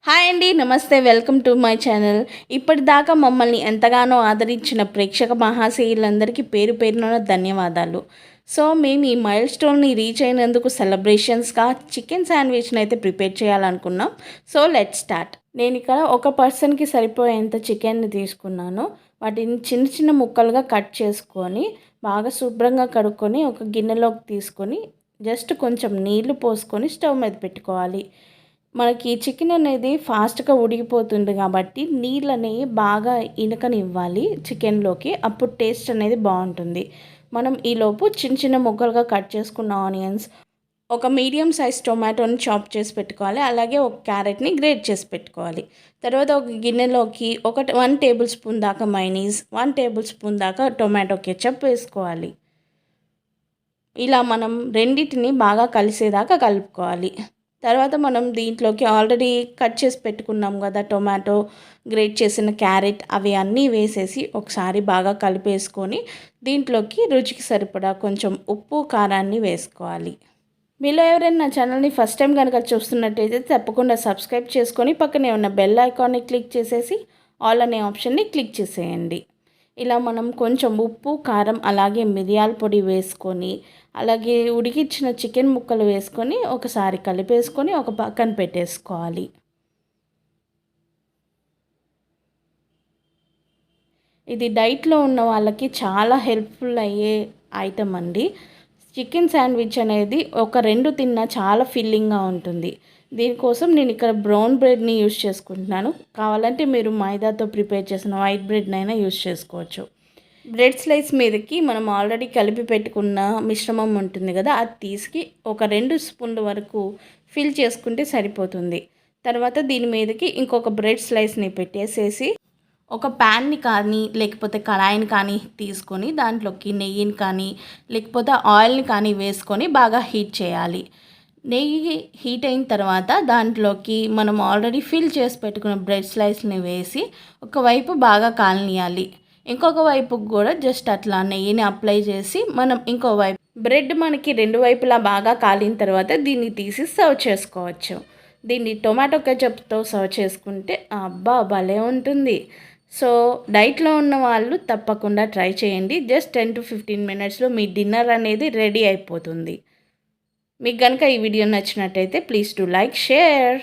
Hi అండి, నమస్తే, welcome to my channel. ఇప్పటిదాకా మమ్మల్ని ఎంతగానో ఆదరించిన ప్రేక్షక మహాశయులందరికీ పేరు పేరున ధన్యవాదాలు. సో మేము ఈ మైల్ స్టోన్ని రీచ్ అయినందుకు సెలబ్రేషన్స్గా చికెన్ శాండ్విచ్ని అయితే ప్రిపేర్ చేయాలనుకున్నాం. So let's start. నేను ఇక్కడ ఒక పర్సన్కి సరిపోయేంత చికెన్ని తీసుకున్నాను. వాటిని చిన్న చిన్న ముక్కలుగా కట్ చేసుకొని బాగా శుభ్రంగా కడుక్కొని ఒక గిన్నెలోకి తీసుకొని జస్ట్ కొంచెం నీళ్లు పోసుకొని స్టవ్ మీద పెట్టుకోవాలి. మనకి చికెన్ అనేది ఫాస్ట్గా ఉడికిపోతుంది కాబట్టి నీళ్ళు అనేవి బాగా ఇనకనివ్వాలి చికెన్లోకి, అప్పుడు టేస్ట్ అనేది బాగుంటుంది. మనం ఈలోపు చిన్న చిన్న ముక్కలుగా కట్ చేసుకున్న ఆనియన్స్, ఒక మీడియం సైజ్ టొమాటోని చాప్ చేసి పెట్టుకోవాలి. అలాగే ఒక క్యారెట్ని గ్రేట్ చేసి పెట్టుకోవాలి. తర్వాత ఒక గిన్నెలోకి 1 టేబుల్ స్పూన్ దాకా మైనీస్, 1 టేబుల్ స్పూన్ దాకా టొమాటో కెచప్ వేసుకోవాలి. ఇలా మనం రెండింటిని బాగా కలిసేదాకా కలుపుకోవాలి. తర్వాత మనం దీంట్లోకి ఆల్రెడీ కట్ చేసి పెట్టుకున్నాం కదా, టొమాటో, గ్రేట్ చేసిన క్యారెట్, అవి అన్నీ వేసేసి ఒకసారి బాగా కలిపేసుకొని దీంట్లోకి రుచికి సరిపడా కొంచెం ఉప్పు, కారాన్ని వేసుకోవాలి. మీలో ఎవరైనా నా ఛానల్ని ఫస్ట్ టైం కనుక చూస్తున్నట్టయితే తప్పకుండా సబ్స్క్రైబ్ చేసుకొని పక్కనే ఉన్న బెల్ ఐకాన్ని క్లిక్ చేసేసి ఆల్ అనే ఆప్షన్ని క్లిక్ చేసేయండి. ఇలా మనం కొంచెం ఉప్పు, కారం, అలాగే మిరియాల పొడి వేసుకొని అలాగే ఉడికించిన చికెన్ ముక్కలు వేసుకొని ఒకసారి కలిపేసుకొని ఒక పక్కన పెట్టేసుకోవాలి. ఇది డైట్లో ఉన్న వాళ్ళకి చాలా హెల్ప్ఫుల్ అయ్యే ఐటమ్ అండి. చికెన్ శాండ్విచ్ అనేది ఒక 2 తిన్నా చాలా ఫిల్లింగ్గా ఉంటుంది. దీనికోసం నేను ఇక్కడ బ్రౌన్ బ్రెడ్ని యూస్ చేసుకుంటున్నాను. కావాలంటే మీరు మైదాతో ప్రిపేర్ చేసిన వైట్ బ్రెడ్నైనా యూస్ చేసుకోవచ్చు. బ్రెడ్ స్లైస్ మీదకి మనం ఆల్రెడీ కలిపి పెట్టుకున్న మిశ్రమం ఉంటుంది కదా, అది తీసుకు ఒక 2 స్పూన్ల వరకు ఫిల్ చేసుకుంటే సరిపోతుంది. తర్వాత దీని మీదకి ఇంకొక బ్రెడ్ స్లైస్ని పెట్టేసేసి ఒక ప్యాన్ని కానీ లేకపోతే కడాయిని కానీ తీసుకొని దాంట్లోకి నెయ్యిని కానీ లేకపోతే ఆయిల్ని కానీ వేసుకొని బాగా హీట్ చేయాలి. నెయ్యి హీట్ అయిన తర్వాత దాంట్లోకి మనం ఆల్రెడీ ఫిల్ చేసి పెట్టుకున్న బ్రెడ్ స్లైస్ని వేసి ఒకవైపు బాగా కాలనియాలి. ఇంకొక వైపుకి కూడా జస్ట్ అట్లా నెయ్యిని అప్లై చేసి మనం ఇంకో వైపు బ్రెడ్ మనకి 2 వైపులా బాగా కాలిన తర్వాత దీన్ని తీసి సర్వ్ చేసుకోవచ్చు. దీన్ని టొమాటో కెచప్తో సర్వ్ చేసుకుంటే అబ్బా భలే ఉంటుంది. సో డైట్లో ఉన్న వాళ్ళు తప్పకుండా ట్రై చేయండి. జస్ట్ 10 to 15 మినిట్స్లో మీ డిన్నర్ అనేది రెడీ అయిపోతుంది. మీకు కనుక ఈ వీడియో నచ్చినట్టయితే ప్లీజ్ డు లైక్, షేర్.